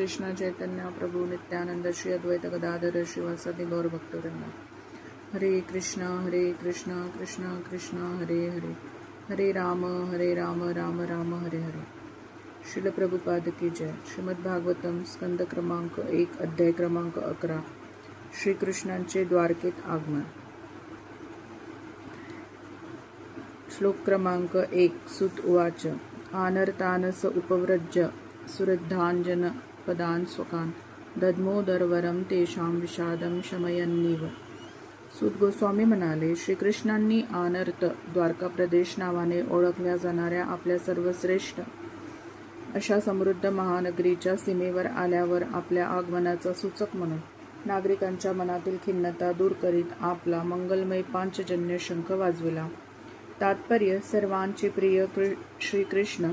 कृष्ण चैतन्य प्रभु नित्यानंद श्री अद्वैत गदाधर श्रीवासादि गौर भक्तवृंद। हरे कृष्ण कृष्ण कृष्ण हरे हरे, हरे राम राम राम हरे हरे। श्रील प्रभुपाद की जय। श्रीमद भागवतम स्कंद क्रमांक 1 अध्याय क्रमांक 11 श्रीकृष्णांचे द्वारकेत आगमन। श्लोक क्रमांक 1। सुत उवाच आनर्तानस उपव्रज्य सुरद्धांजन पदान स्वकान दद्मोदरवरम तेषां विषादम शमयन्नीव। सूत गोस्वामी म्हणाले, श्रीकृष्णांनी आनर्त द्वारका प्रदेश नावाने ओळखल्या जाणाऱ्या आपल्या सर्वश्रेष्ठ अशा समृद्ध महानगरीच्या सीमेवर आल्यावर आपल्या आगमनाचा सूचक म्हणून नागरिकांच्या मनातील खिन्नता दूर करीत आपला मंगलमय पांचजन्य शंख वाजविला। तात्पर्य: सर्वांचे प्रिय श्रीकृष्ण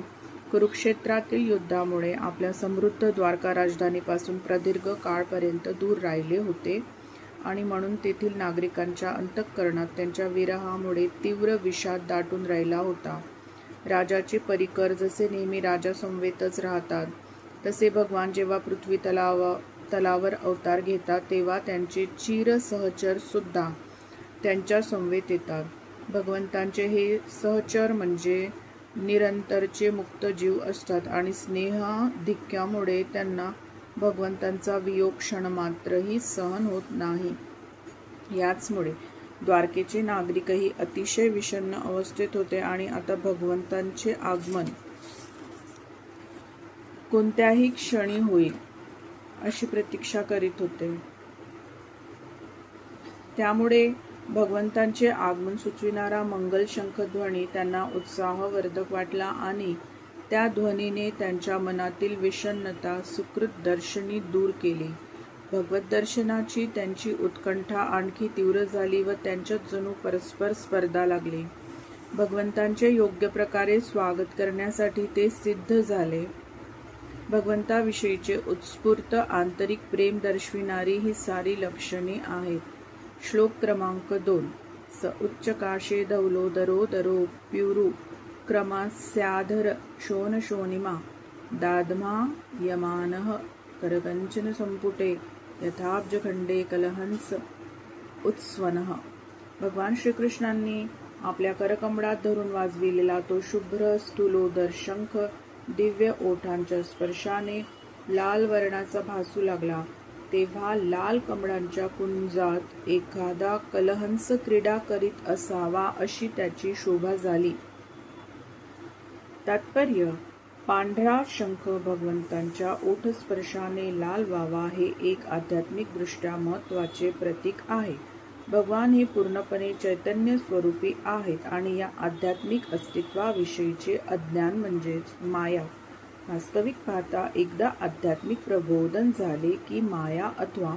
कुरुक्षेत्रातील युद्धामुळे आपल्या समृद्ध द्वारका राजधानीपासून प्रदीर्घ काळपर्यंत दूर राहिले होते आणि म्हणून तेथील नागरिकांच्या अंतःकरणात त्यांच्या विरहामुळे तीव्र विषाद दाटून राहिला होता। राजाचे परिकर जसे नेहमी राजासमवेतच राहतात, तसे भगवान जेव्हा पृथ्वी तलावर अवतार घेतात तेव्हा त्यांचे चिर सहचर सुद्धा त्यांच्या समवेत येतात। भगवंतांचे हे सहचर म्हणजे निरंतरचे मुक्त जीव असतात आणि स्नेहाधिक्यामुळे त्यांना भगवंतांचा वियोग क्षणमात्रही सहन होत नाही। याचमुळे द्वारकेचे नागरिकही अतिशय विषण्ण अवस्थेत होते आणि आता भगवंतांचे आगमन कोणत्याही क्षणी होईल अशी प्रतीक्षा करीत होते। त्यामुळे भगवंतांचे आगमन सुचविणारा मंगल शंखध्वनी त्यांना उत्साहवर्धक वाटला आणि त्या ध्वनीने त्यांच्या मनातील विषण्णता सुकृत दर्शनी दूर केली। भगवत दर्शनाची त्यांची उत्कंठा आणखी तीव्र झाली व त्यांच्यात जणू परस्पर स्पर्धा लागली। भगवंतांचे योग्य प्रकारे स्वागत करण्यासाठी ते सिद्ध झाले। भगवंताविषयीचे उत्स्फूर्त आंतरिक प्रेम दर्शविणारी ही सारी लक्षणे आहेत। श्लोक क्रमांक 2। स उच्चकाशे धवलोदरो प्युरु क्रमास्याधर शोणशोणिमा दाद्मा यमानः करकंचन संपुटे यथाब्जखंडे कलहंस उत्स्वनः। भगवान श्रीकृष्णांनी आपल्या करकमळात धरून वाजविलेला तो शुभ्र स्थूलोदर शंख दिव्य ओठांच्या स्पर्शाने लाल वर्णाचा भासू लागला, तेव्हा लाल कमळांच्या कुंजात एखादा कलहंस क्रीडा करीत असावा अशी त्याची शोभा झाली। तात्पर्य: पांढरा शंख भगवंतांच्या ओठस्पर्शाने लाल व्हावा हे एक आध्यात्मिक दृष्ट्या महत्त्वाचे प्रतीक आहे। भगवान हे पूर्णपणे चैतन्य स्वरूपी आहेत आणि या आध्यात्मिक अस्तित्वाविषयीचे अज्ञान म्हणजेच माया वास्तविक पाहता एकदा आध्यात्मिक प्रबोधन झाले की माया अथवा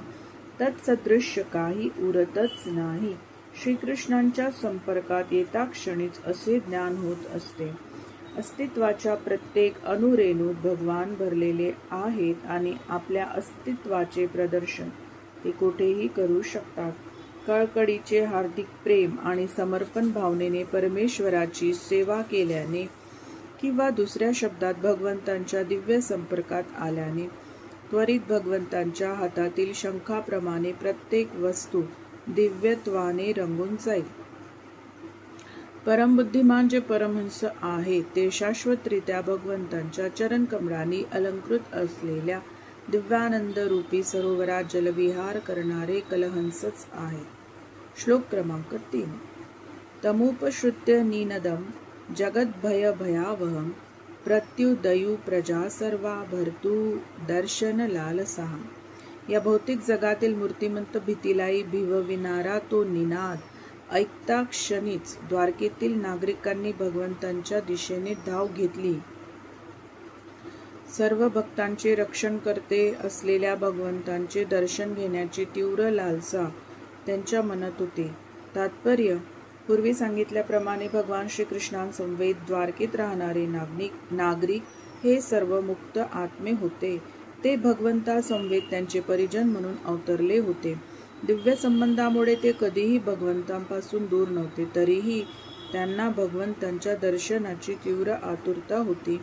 तत्सदृश्य काही उरतच नाही। श्रीकृष्णांच्या संपर्कात येता क्षणीच असे ज्ञान होत असते। अस्तित्वाच्या प्रत्येक अणुरेणूत भगवान भरलेले आहेत आणि आपल्या अस्तित्वाचे प्रदर्शन ते कोठेही करू शकतात। कळकळीचे हार्दिक प्रेम आणि समर्पण भावनेने परमेश्वराची सेवा केल्याने किंवा दुसऱ्या शब्दात भगवंतांच्या दिव्य संपर्कात आल्याने त्वरित भगवंतांच्या हातातील शंखाप्रमाणे प्रत्येक वस्तू दिव्यत्वाने रंगून जाईल। परमबुद्धिमान जे परमहंस आहेत ते शाश्वतरित्या भगवंतांच्या चरणकमळांनी अलंकृत असलेल्या दिव्यानंद रूपी सरोवरात जलविहार करणारे कलहंसच आहेत। श्लोक क्रमांक 3। तमुपश्रुत्य निनदम जगद्भयभयावहं प्रत्युदयु प्रजा सर्वा भर्तु दर्शन लालसाः। या भौतिक जगातील मूर्तिमंत भीतीलाही भिवविणारा तो निनाद ऐकता क्षणीच द्वारकेतील नागरिकांनी भगवंतांच्या दिशेने धाव घेतली। सर्व भक्तांचे रक्षण करते असलेल्या भगवंतांचे दर्शन घेण्याची तीव्र लालसा त्यांच्या मनात होती। तात्पर्य: पूर्वी सांगितल्याप्रमाणे भगवान श्रीकृष्णांसमवेत द्वारकेत राहणारे नागरिक हे सर्व मुक्त आत्मे होते। ते भगवंतासमवेत त्यांचे परिजन म्हणून अवतरले होते। दिव्य संबंधामुळे ते कधीही भगवंतांपासून दूर नव्हते, तरीही त्यांना भगवंतांच्या दर्शनाची तीव्र आतुरता होती।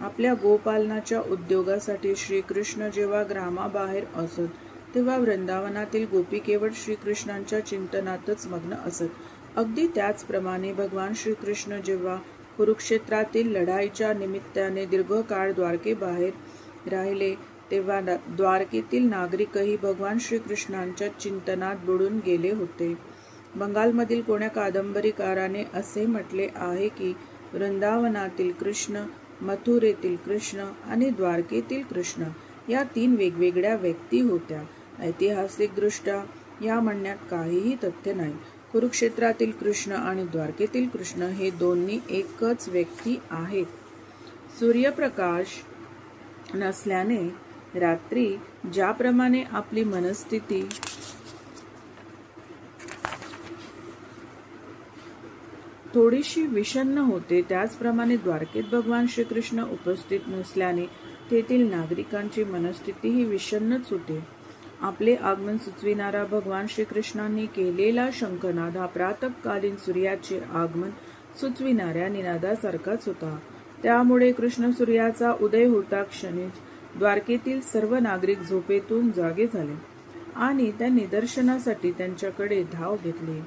आपल्या गोपालनाच्या उद्योगासाठी श्रीकृष्ण जेव्हा ग्रामाबाहेर असत, तेव्हा वृंदावनातील गोपी केवळ श्रीकृष्णांच्या चिंतनातच मग्न असत. अगदी त्याचप्रमाणे भगवान श्रीकृष्ण जेव्हा कुरुक्षेत्रातील लढाईच्या निमित्ताने दीर्घकाळ द्वारकेबाहेर राहिले, तेव्हा द्वारकेतील नागरिकही भगवान श्रीकृष्णांच्या चिंतनात बुडून गेले होते. बंगालमधील कोण्या कादंबरीकाराने असे म्हटले आहे की वृंदावनातील कृष्ण, मथुरेतील कृष्ण आणि द्वारकेतील कृष्ण या 3 वेगवेगळ्या व्यक्ती होत्या. ऐतिहासिकदृष्ट्या या म्हणण्यात काहीही तथ्य नाही. कुरुक्षेत्रातील कृष्ण आणि द्वारकेतील कृष्ण हे दोन्ही एकच व्यक्ती आहेत. सूर्यप्रकाश नसल्याने रात्री ज्याप्रमाणे आपली मनस्थिती थोडीशी विषण्ण होते, त्याचप्रमाणे द्वारकेत भगवान श्रीकृष्ण उपस्थित नसल्याने तेथील नागरिकांची मनस्थितीही विषण्णच होते. आपले आगमन सुचविणारा भगवान श्रीकृष्णांनी केलेला शंखनाद हा प्रातःकालीन सूर्याचे आगमन सुचविणाऱ्या निनादासारखाच होता. त्यामुळे कृष्ण सूर्याचा उदय होता क्षणीच द्वारकेतील सर्व नागरिक झोपेतून जागे झाले आणि त्या निदर्शनासाठी त्यांच्याकडे धाव घेतली.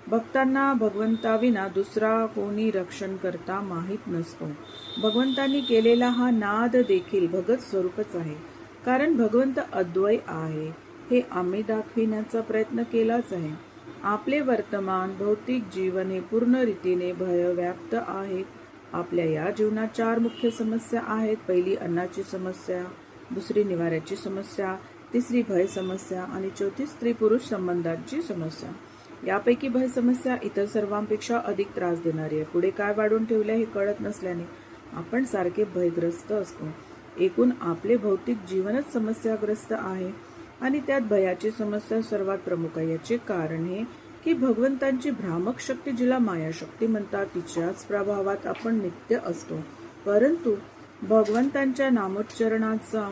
भक्तांना भगवंताविना दुसरा कोणी रक्षणकर्ता माहीत नसतो. भगवंतांनी केलेला हा नाद देखील भगत स्वरूपच आहे, कारण भगवंत अद्वय आहे हे आम्ही दाखविण्याचा प्रयत्न केलाच आहे. आपले वर्तमान भौतिक जीवन हे पूर्ण रीतीने भयव्याप्त आहे. आपल्या या जीवनात 4 मुख्य समस्या आहेत. पहिली अन्नाची समस्या, दुसरी निवाऱ्याची समस्या, तिसरी भय समस्या आणि चौथी स्त्री पुरुष संबंधांची समस्या. यापैकी भय समस्या इतर सर्वांपेक्षा अधिक त्रास देणारी आहे. पुढे काय वाढून ठेवले हे कळत नसल्याने आपण सारखे भयग्रस्त असतो. एकूण आपले भौतिक जीवनच समस्याग्रस्त आहे आणि त्यात भयाची समस्या सर्वात प्रमुख आहे. याचे कारण हे की भगवंतांची भ्रामक शक्ती, जिला मायाशक्ती म्हणतात, तिच्याच प्रभावात आपण नित्य असतो. परंतु भगवंतांच्या नामोच्चारणाचा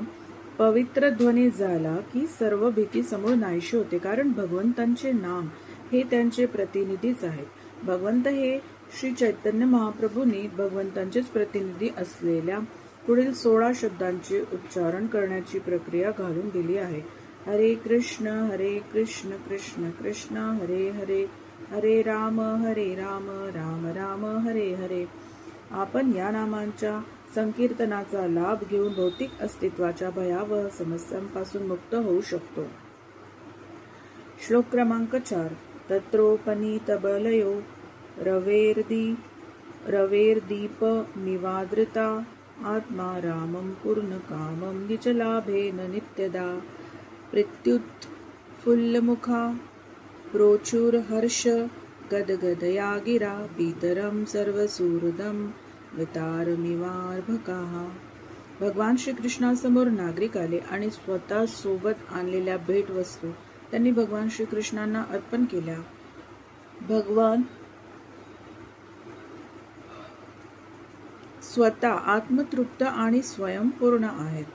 पवित्र ध्वनी झाला की सर्व भीती समूळ नाहीशी होते, कारण भगवंतांचे नाम हे त्यांचे प्रतिनिधीच आहेत. भगवंत हे श्री चैतन्य महाप्रभूंनी भगवंतांचेच प्रतिनिधी असलेल्या पुढील 16 शब्दांचे उच्चारण करण्याची प्रक्रिया घालून दिली आहे. हरे कृष्ण कृष्ण कृष्ण हरे हरे, हरे राम राम राम हरे हरे. आपण या नामांच्या संकीर्तनाचा लाभ घेऊन भौतिक अस्तित्वाच्या भयावह समस्यांपासून मुक्त होऊ शकतो. श्लोक क्रमांक 4. तत्रोपनीतबलयो रवेर्दीप निवादृता आत्मा रामं पूर्णकामं निजलाभेन नित्यदा प्रत्युत्फुल्लमुखा प्रोचुरहर्ष गदगदया गिरा पितरं सर्वसुहृदं वितारमिवार्भकाः. भगवान श्रीकृष्णासमोर नागरिक आले आणि स्वतः सोबत आणलेल्या भेटवस्तू त्यांनी भगवान श्रीकृष्णांना अर्पण केल्या. भगवान स्वतः आत्मतृप्त आणि स्वयंपूर्ण आहेत.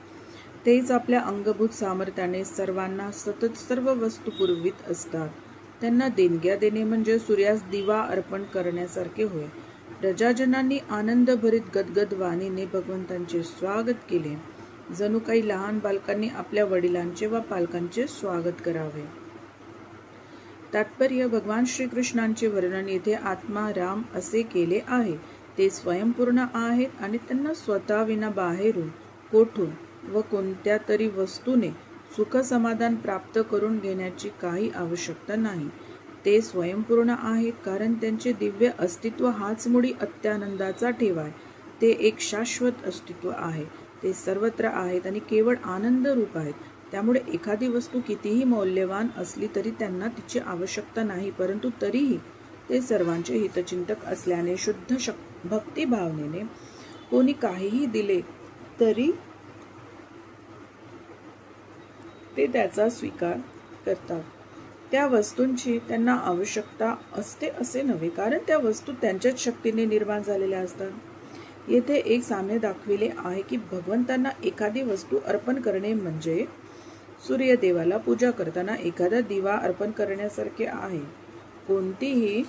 तेच आपल्या अंगभूत सामर्थ्याने सर्वांना सतत सर्व वस्तू पुरवित असतात. त्यांना देणग्या देणे म्हणजे सूर्यास दिवा अर्पण करण्यासारखे होय. प्रजाजनांनी आनंदभरीत गदगद वाणीने भगवंतांचे स्वागत केले, जणू काही लहान बालकांनी आपल्या वडिलांचे व पालकांचे स्वागत करावे. तात्पर्य: भगवान श्रीकृष्णांचे वर्णन येथे आत्मा राम असे केले आहे. ते स्वयंपूर्ण आहेत आणि त्यांना स्वतःविना बाहेरून, कोठून व कोणत्या तरी वस्तूने सुख समाधान प्राप्त करून घेण्याची काही आवश्यकता नाही. ते स्वयंपूर्ण आहेत कारण त्यांचे दिव्य अस्तित्व हाच मुळी अत्यानंदाचा ठेवा आहे. ते एक शाश्वत अस्तित्व आहे. ते सर्वत्र आहेत आणि केवळ आनंद रूप आहेत. त्यामुळे एखादी वस्तू कितीही मौल्यवान असली तरी त्यांना तिची आवश्यकता नाही. परंतु तरीही ते सर्वांचे हितचिंतक असल्याने शुद्ध भक्तिभावनेने कोणी काहीही दिले तरी ते त्याचा स्वीकार करतात. त्या वस्तूंची त्यांना आवश्यकता असते असे नव्हे, कारण त्या वस्तू त्यांच्याच शक्तीने निर्माण झालेल्या असतात. येथे एक साम्य दाखविले आहे की भगवंतांना एखादी वस्तू अर्पण करणे म्हणजे सूर्यदेवाला पूजा करताना एखादा दिवा अर्पण करण्यासारखे आहे. कोणतीही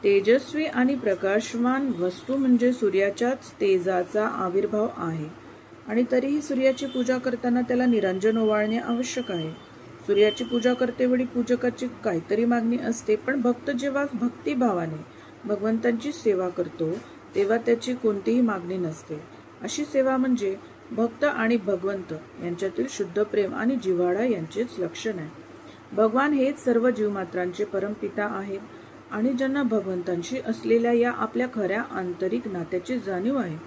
तेजस्वी आणि प्रकाशमान वस्तू म्हणजे सूर्याच्याच तेजाचा आविर्भाव आहे आणि तरीही सूर्याची पूजा करताना त्याला निरंजन ओवाळणे आवश्यक आहे. सूर्याची पूजा करतेवेळी पूजकाची काहीतरी मागणी असते, पण भक्त जेव्हा भक्तिभावाने भगवंतांची सेवा करतो तेव्हा त्याची कोणतीही मागणी नसते. अशी सेवा म्हणजे भक्त आणि भगवंत यांच्यातील शुद्ध प्रेम आणि जिव्हाळा यांचेच लक्षण आहे. भगवान हेच सर्व जीवमात्रांचे परमपिता आहेत आणि ज्यांना भगवंतांशी असलेल्या या आपल्या खऱ्या आंतरिक नात्याची जाणीव आहे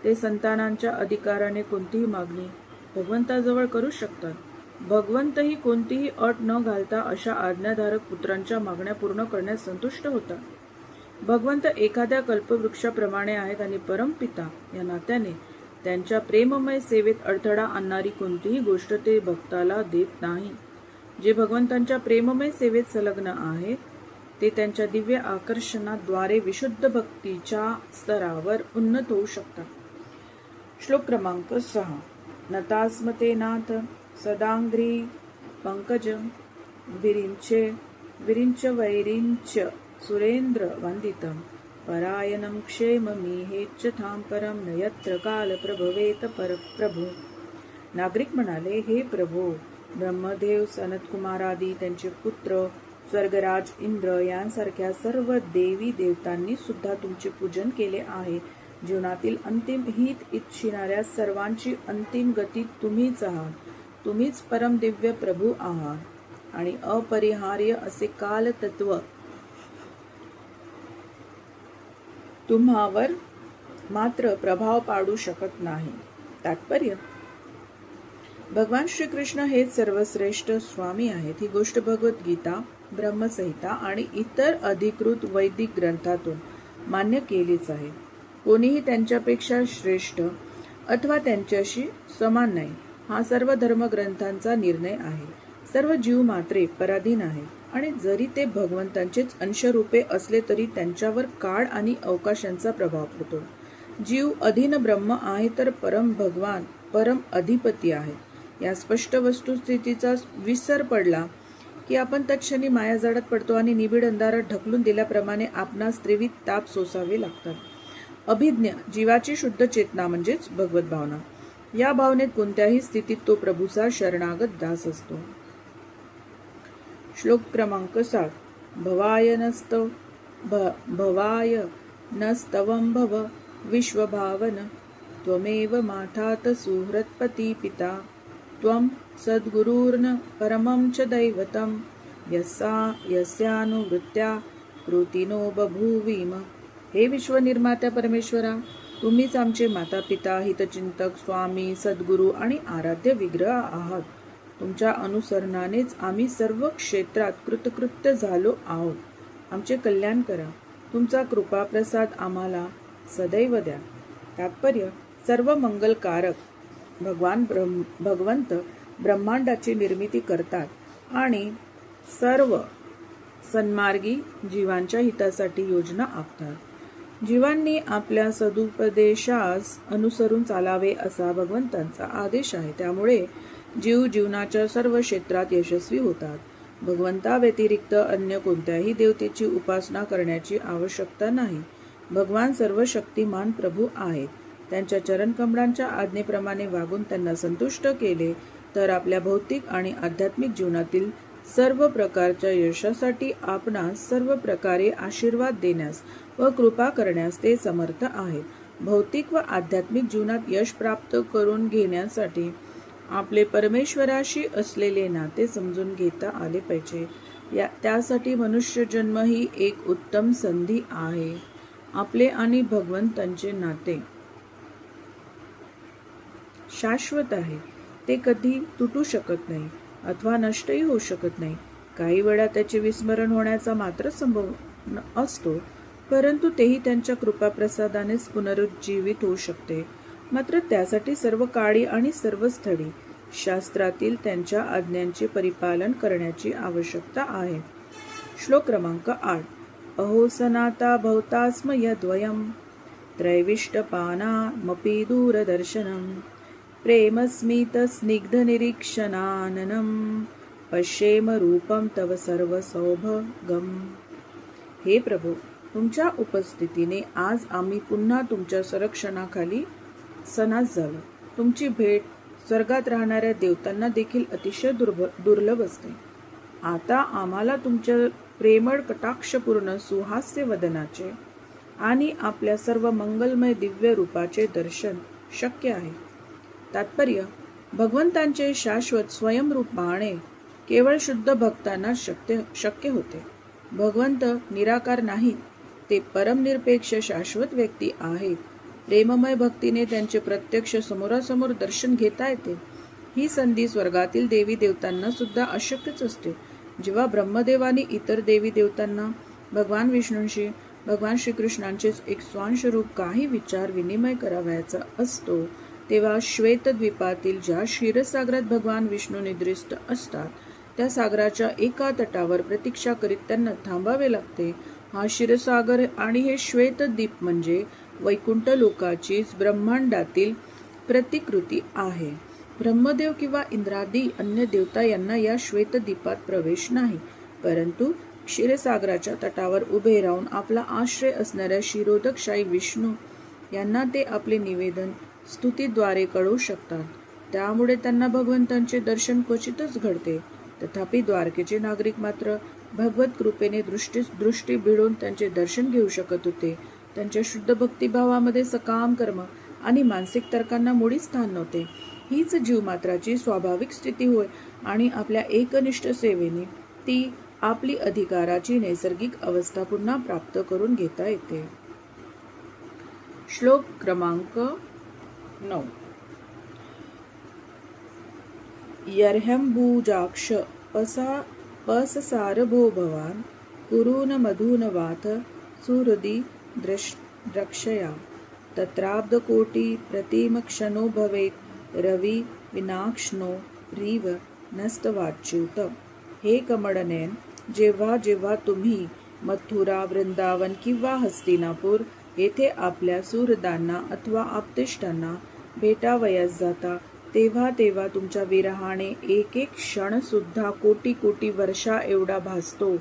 ते संतानांच्या अधिकाराने कोणतीही मागणी भगवंताजवळ करू शकतात. भगवंतही कोणतीही अट न घालता अशा आज्ञाधारक पुत्रांच्या मागण्या पूर्ण करण्यास संतुष्ट होतात. भगवंत एखाद्या कल्पवृक्षाप्रमाणे आहेत आणि परमपिता या नात्याने त्यांच्या प्रेममय सेवेत अडथळा आणणारी कोणतीही गोष्ट ते भक्ताला देत नाही. जे भगवंतांच्या प्रेममय सेवेत संलग्न आहेत ते त्यांच्या दिव्य आकर्षणाद्वारे विशुद्ध भक्तीच्या स्तरावर उन्नत होऊ शकतात. श्लोक क्रमांक 6. नतास्मते नाथ सदांग्री पंकज विरिंच वैरिंच सुरेंद्र वंदितम परायणं क्षेममीहेच्यथां परम न यत्र काल प्रभवेत प्रभू. नागरिक म्हणाले, हे प्रभू, ब्रह्मदेव, सनतकुमारादी, त्यांचे पुत्र, स्वर्गराज इंद्र यांसारख्या सर्व देवी देवतांनी सुद्धा तुमचे पूजन केले आहे. जीवनातील अंतिम हित इच्छिणाऱ्या सर्वांची अंतिम गती तुम्हीच आहात. तुम्हीच परम दिव्य प्रभू आहात आणि अपरिहार्य असे कालतत्व तुम्हावर मात्र प्रभाव पाडू शकत नाही. तात्पर्य: भगवान श्रीकृष्ण हेच सर्वश्रेष्ठ स्वामी आहेत. ही गोष्ट भगवद्गीता, ब्रह्मसंहिता आणि इतर अधिकृत वैदिक ग्रंथातून मान्य केलीच आहे. कोणीही त्यांच्यापेक्षा श्रेष्ठ अथवा त्यांच्याशी समान नाही, हा सर्व धर्मग्रंथांचा निर्णय आहे. सर्व जीव मात्रे पराधीन आहेत आणि जरी ते भगवंतांचेच अंशरूपे असले तरी त्यांच्यावर काळ आणि अवकाशांचा प्रभाव पडतो. जीव अधीन ब्रह्म आहे तर परम भगवान परम अधिपती आहेत. या स्पष्ट वस्तुस्थितीचा विसर पडला की आपण तत्क्षणी मायाजाळात पडतो आणि निबिड अंधारात ढकलून दिल्याप्रमाणे आपणास त्रिविध ताप सोसावे लागतात. अभिज्ञ जीवाची शुद्ध चेतना म्हणजेच भगवत भावना. या भावनेत कोणत्याही स्थितीत तो प्रभूचा शरणागत दास असतो. श्लोक क्रमांक 7. भवाय नस्तवं भव विश्वभावन त्वमेव मातात सुहृत्पती पिता त्वं सद्गुरुर्न परमं च दैवतं यस्यानुवृत्त्या कृतिनो बभूविम. हे विश्वनिर्मात्या परमेश्वरा, तुम्हीच आमचे माता पिता, हितचिंतक, स्वामी, सद्गुरू आणि आराध्य विग्रह आहात. तुमच्या अनुसरणानेच आम्ही सर्व क्षेत्रात कृतकृत्य झालो आहोत. आमचे कल्याण करा. तुमचा कृपाप्रसाद आम्हाला सदैव द्या. तात्पर्य: सर्व मंगलकारक भगवंत ब्रह्मांडाची निर्मिती करतात आणि सर्व सन्मार्गी जीवांच्या हितासाठी योजना आखतात. जीवांनी आपल्या सदुपदेशास अनुसरून चालावे असा भगवंतांचा आदेश आहे. त्यामुळे जीव जीवनाच्या सर्व क्षेत्रात यशस्वी होतात. भगवंताव्यतिरिक्त अन्य कोणत्याही देवतेची उपासना करण्याची आवश्यकता नाही. भगवान सर्व शक्तिमान प्रभू आहेत. त्यांच्या चरणकमळांच्या आज्ञेप्रमाणे वागून त्यांना संतुष्ट केले तर आपल्या भौतिक आणि आध्यात्मिक जीवनातील सर्व प्रकारच्या यशासाठी आपणास सर्व प्रकारे आशीर्वाद देण्यास व कृपा करण्यास ते समर्थ आहेत. भौतिक व आध्यात्मिक जीवनात यश प्राप्त करून घेण्यासाठी आपले परमेश्वराशी असलेले नाते समजून घेता आले पाहिजे. त्यासाठी मनुष्य जन्म ही एक उत्तम संधी आहे. आपले आणि भगवंतांचे नाते शाश्वत आहे. ते कधी तुटू शकत नाही अथवा नष्टही होऊ शकत नाही. काही वेळा त्याचे विस्मरण होण्याचा मात्र संभव असतो, परंतु तेही त्यांच्या कृपाप्रसादानेच पुनरुज्जीवित होऊ शकते. मात्र त्यासाठी सर्व काळी आणि सर्व स्थळी शास्त्रातील त्यांच्या आज्ञांचे परिपालन करण्याची आवश्यकता आहे. श्लोक क्रमांक 8. अहो सनाता भवतास्म यद्वयं त्रैविष्टपानामपि दूरदर्शनं प्रेमस्मित स्निग्ध निरीक्षणाननं पश्येम रूपं तव सर्व सौभगम. हे प्रभू, तुमच्या उपस्थितीने आज आम्ही पुन्हा तुमच्या संरक्षणाखाली सनास झालो. तुमची भेट स्वर्गात राहणाऱ्या देवतांना देखील अतिशय दुर्लभ असते. आता आम्हाला तुमच्या प्रेमळ कटाक्षपूर्ण सुहास्य वदनाचे आणि आपल्या सर्व मंगलमय दिव्य रूपाचे दर्शन शक्य आहे. तात्पर्य: भगवंतांचे शाश्वत स्वयंरूप पाहणे केवळ शुद्ध भक्तांना शक्य होते. भगवंत निराकार नाहीत, ते परमनिरपेक्ष शाश्वत व्यक्ती आहेत. प्रेममय भक्तीने त्यांचे प्रत्यक्ष समोरासमोर दर्शन घेता येते. ही संधी स्वर्गातील देवी देवतांना सुद्धा अशक्यच असते. जेव्हा ब्रह्मदेवानी इतर देवी देवतांना भगवान विष्णूंशी भगवान श्रीकृष्णांचेच एक स्वांश रूप काही विचार विनिमय करावयाचा असतो, तेव्हा श्वेतद्वीपातील ज्या क्षीरसागरात भगवान विष्णू निद्रिस्त असतात त्या सागराच्या एका तटावर प्रतीक्षा करीत त्यांना थांबावे लागते. हा क्षीरसागर आणि हे श्वेतद्वीप म्हणजे वैकुंठ लोकाचीच ब्रह्मांडातील प्रतिकृती आहे. ब्रह्मदेव किंवा इंद्रादी अन्य देवता यांना या श्वेतद्वीपात प्रवेश नाही, परंतु क्षीरसागराच्या तटावर उभे राहून आपला आश्रय असणाऱ्या क्षीरोदकशाही विष्णू यांना ते आपले निवेदन स्तुतीद्वारे कळवू शकतात. त्यामुळे त्यांना भगवंतांचे दर्शन क्वचितच घडते. तथापि द्वारकेचे नागरिक मात्र भगवत कृपेने दृष्टी भिडून त्यांचे दर्शन घेऊ शकत होते. त्यांच्या शुद्ध भक्तिभावामध्ये सकाम कर्म आणि मानसिक तर्कांना मुळीच स्थान नव्हते. हीच जीवमात्राची स्वाभाविक स्थिती होय आणि आपल्या एकनिष्ठ सेवेने ती आपली अधिकाराची नैसर्गिक अवस्था पुन्हा प्राप्त करून घेता येते. श्लोक क्रमांक 9. यर्ह्यंबुजाक्ष पससार भो भवान कुरुन मधुन वाथ सुहृदि द्रक्षया तत्राब्धकोटी प्रतिमक्षणो भवेत् रवि विनाक्ष्णो रीव नस्तवाच्युत. हे कमळनयन, जेव्हा जेव्हा तुम्ही मथुरा, वृंदावन किंवा हस्तिनापूर येथे आपल्या सुहृदांना अथवा आप्तेष्टांना भेटावयास जाता, तेव्हा तेव्हा तुमच्या विरहाने एक एक क्षण सुद्धा कोटी कोटी वर्षा एवढा भासतो.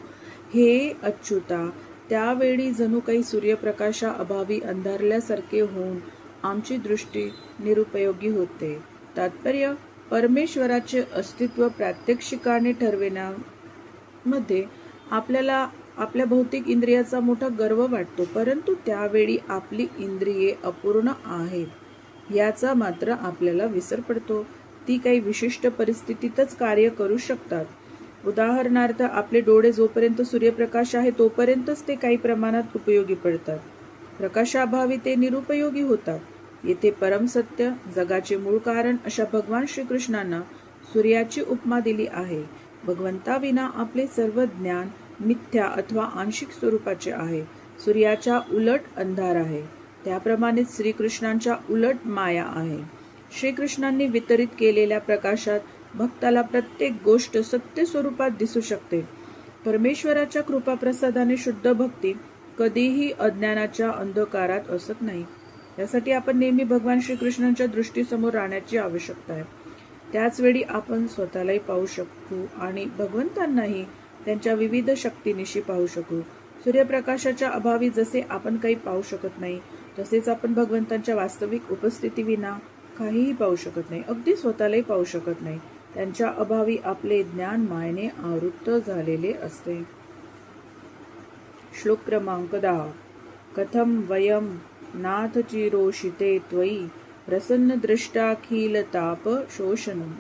हे अच्युता, त्यावेळी जणू काही सूर्यप्रकाशा अभावी अंधारल्यासारखे होऊन आमची दृष्टी निरुपयोगी होते. तात्पर्य: परमेश्वराचे अस्तित्व प्रात्यक्षिकाने ठरविण्यामध्ये आपल्याला आपल्या भौतिक इंद्रियाचा मोठा गर्व वाटतो, परंतु त्यावेळी आपली इंद्रिये अपूर्ण आहेत याचा मात्र आपल्याला विसर पडतो. ती काही विशिष्ट परिस्थितीतच कार्य करू शकतात. उदाहरणार्थ, आपले डोळे जोपर्यंत सूर्यप्रकाश आहे तोपर्यंतच ते काही प्रमाणात उपयोगी पडतात. प्रकाशाभावी ते निरुपयोगी होतात. येथे परमसत्य, जगाचे मूळ कारण अशा भगवान श्रीकृष्णांना सूर्याची उपमा दिली आहे. भगवंताविना आपले सर्व ज्ञान मिथ्या अथवा आंशिक स्वरूपाचे आहे. सूर्याच्या उलट अंधार आहे, त्याप्रमाणेच श्रीकृष्णांच्या उलट माया आहे. श्रीकृष्णांनी वितरित केलेल्या प्रकाशात भक्ताला प्रत्येक गोष्ट सत्य स्वरूपात दिसू शकते. परमेश्वराच्या कृपाप्रसादाने शुद्ध भक्ती कधीही अज्ञानाच्या अंधकारात असत नाही. यासाठी आपण नेहमी भगवान श्रीकृष्णांच्या दृष्टीसमोर राहण्याची आवश्यकता आहे. त्याचवेळी आपण स्वतःलाही पाहू शकू आणि भगवंतांनाही त्यांच्या विविध शक्तीनिशी पाहू शकू. सूर्यप्रकाशाच्या अभावी जसे आपण काही पाहू शकत नाही, तसेच आपण भगवंतांच्या वास्तविक उपस्थितीविना काहीही पाहू शकत नाही, अगदी स्वतःलाही पाहू शकत नाही. त्यांच्या अभावी आपले ज्ञान मायेने आवृत्त झालेले असते. श्लोक क्रमांक 10. कथम वयम नाथ चिरोषिते त्वयि प्रसन्न दृष्टाखिल ताप शोषणम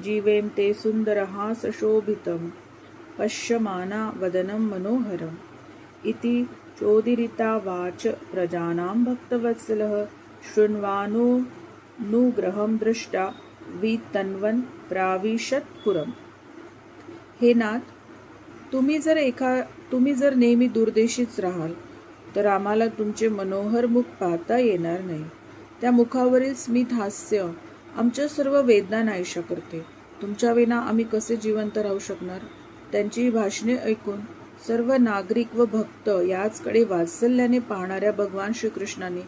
जीवेम ते सुंदरहास शोभितम पश्यमाना वदनम मनोहरम इति चोदिरिता वाच प्रजानां भक्तवत्सलः शृण्वानो नुग्रहं दृष्टा वितन्वन् प्राविशत् पुरम. हे नाथ, तुम्ही जर नेहमी दूरदेशीच राहाल तर आम्हाला तुमचे मनोहर मुख पाहता येणार नाही. त्या मुखावरील स्मित हास्य आमच्या सर्व वेदना नाहीशा करते. तुमच्या विना आम्ही कसे जिवंत राहू शकणार? त्यांची भाषणे ऐकून सर्व नागरिक व भक्त याचकडे वात्सल्याने पाहणाऱ्या भगवान श्रीकृष्णाने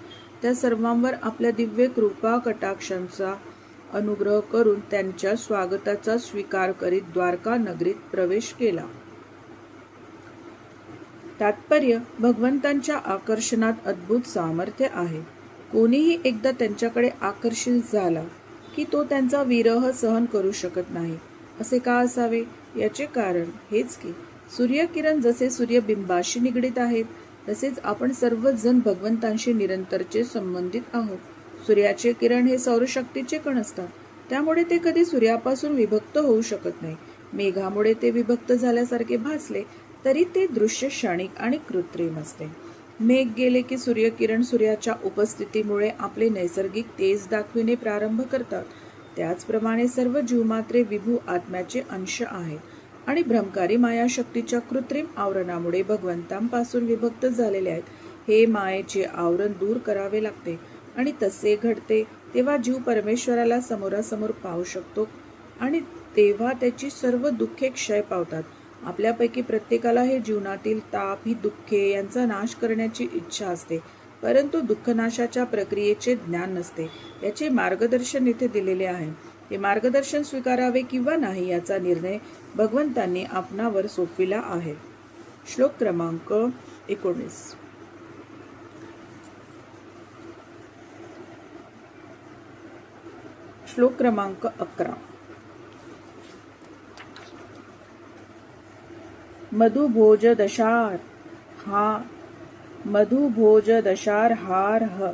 त्या सर्वांवर आपल्या दिव्य कृपा कटाक्षांचा अनुग्रह करून त्यांच्या स्वागताचा स्वीकार करीत द्वारका नगरीत प्रवेश केला. तात्पर्य, भगवंतांच्या आकर्षणात अद्भुत सामर्थ्य आहे. कोणीही एकदा त्यांच्याकडे आकर्षित झाला की तो त्यांचा विरह सहन करू शकत नाही. असे का असावे? याचे कारण हेच की सूर्यकिरण जसे सूर्यबिंबाशी निगडित आहेत, तसेच आपण सर्वजण भगवंतांशी निरंतरचे संबंधित आहोत. सूर्याचे किरण हे सौरशक्तीचे कण असतात, त्यामुळे ते कधी सूर्यापासून विभक्त होऊ शकत नाही. मेघामुळे ते विभक्त झाल्यासारखे भासले तरी ते दृश्य क्षणिक आणि कृत्रिम असते. मेघ गेले की सूर्यकिरण सूर्याच्या उपस्थितीमुळे आपले नैसर्गिक तेज दाखविणे प्रारंभ करतात. त्याचप्रमाणे सर्व जीवमात्रे विभू आत्म्याचे अंश आहेत आणि भ्रमकारी मायाशक्तीच्या कृत्रिम आवरणामुळे भगवंतांपासून विभक्त झालेले आहेत. हे मायेचे आवरण दूर करावे लागते आणि तसे घडते तेव्हा जीव परमेश्वराला समोरासमोर पाहू शकतो आणि तेव्हा त्याची सर्व दुःखे क्षय पावतात. आपल्यापैकी प्रत्येकाला हे जीवनातील ताप, ही दुःखे यांचा नाश करण्याची इच्छा असते, परंतु दुःखनाशाच्या प्रक्रियेचे ज्ञान नसते. याचे मार्गदर्शन इथे दिलेले आहे. ते मार्गदर्शन स्वीकारावे किंवा नाही याचा निर्णय भगवंतांनी आपणावर सोपविला आहे. श्लोक क्रमांक 19. श्लोक क्रमांक 11. मधुभोजदशार्हारः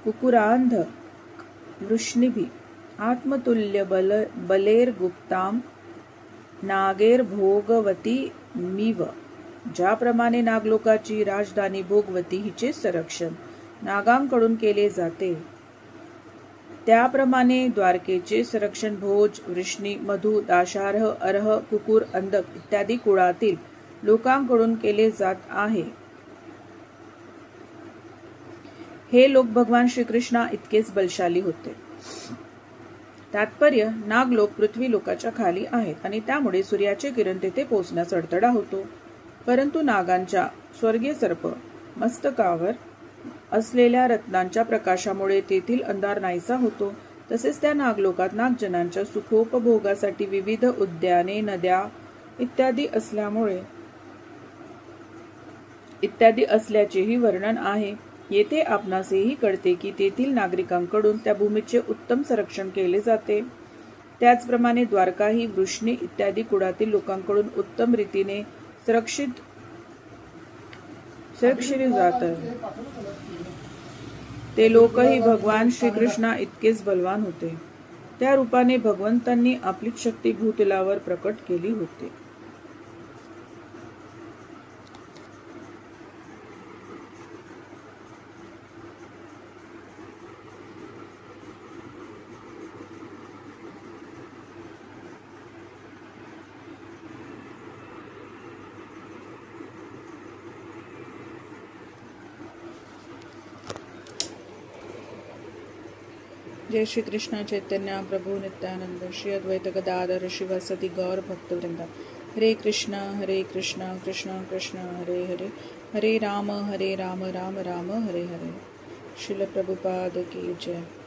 कुकुरान्ध वृष्णिभिः आत्मतुल्य बलेर्गुप्तां नागैर्भोगवतीमिव. ज्याप्रमाणे नागलोकाची राजधानी भोगवती हिचे संरक्षण नागांकडून केले जाते, त्याप्रमाणे द्वारकेचे संरक्षण भोज, वृष्णी, मधु, दाशार्ह, अर्ह, कुकुर, अंधक इत्यादी कुळातील लोकांकडून केले जात आहे. हे लोक भगवान श्रीकृष्णा इतकेच बलशाली होते. तात्पर्य, नागलोक पृथ्वी लोकाच्या खाली आहेत आणि त्यामुळे सूर्याचे किरण तेथे पोहोचण्यास अडथळा होतो. परंतु नागांच्या स्वर्गीय सर्प मस्तकावर असलेल्या रत्नांच्या प्रकाशामुळे तेथील अंधार नाहीसा होतो. तसेच त्या नागलोकात नागजनांच्या सुखोपभोगासाठी विविध उद्याने, नद्या इत्यादी असल्याचेही वर्णन आहे. येथे आपणास हेही कळते की तेथील नागरिकांकडून त्या भूमीचे उत्तम संरक्षण केले जाते. त्याचप्रमाणे द्वारकाही वृष्णी इत्यादी कुळातील लोकांकडून उत्तम रीतीने सुरक्षित जात आहे. ते लोकही भगवान श्रीकृष्णा इतकेच बलवान होते. त्या रूपाने भगवंतांनी आपली शक्ती भूतलावर प्रकट केली होती. जय श्री कृष्ण चैतन्य प्रभु नित्यानंद श्री अद्वैत गदाधर शिवासदि गौर भक्तवृंदा. हरे कृष्ण कृष्ण कृष्ण हरे हरे, हरे राम राम राम हरे हरे. श्रील प्रभुपाद की जय.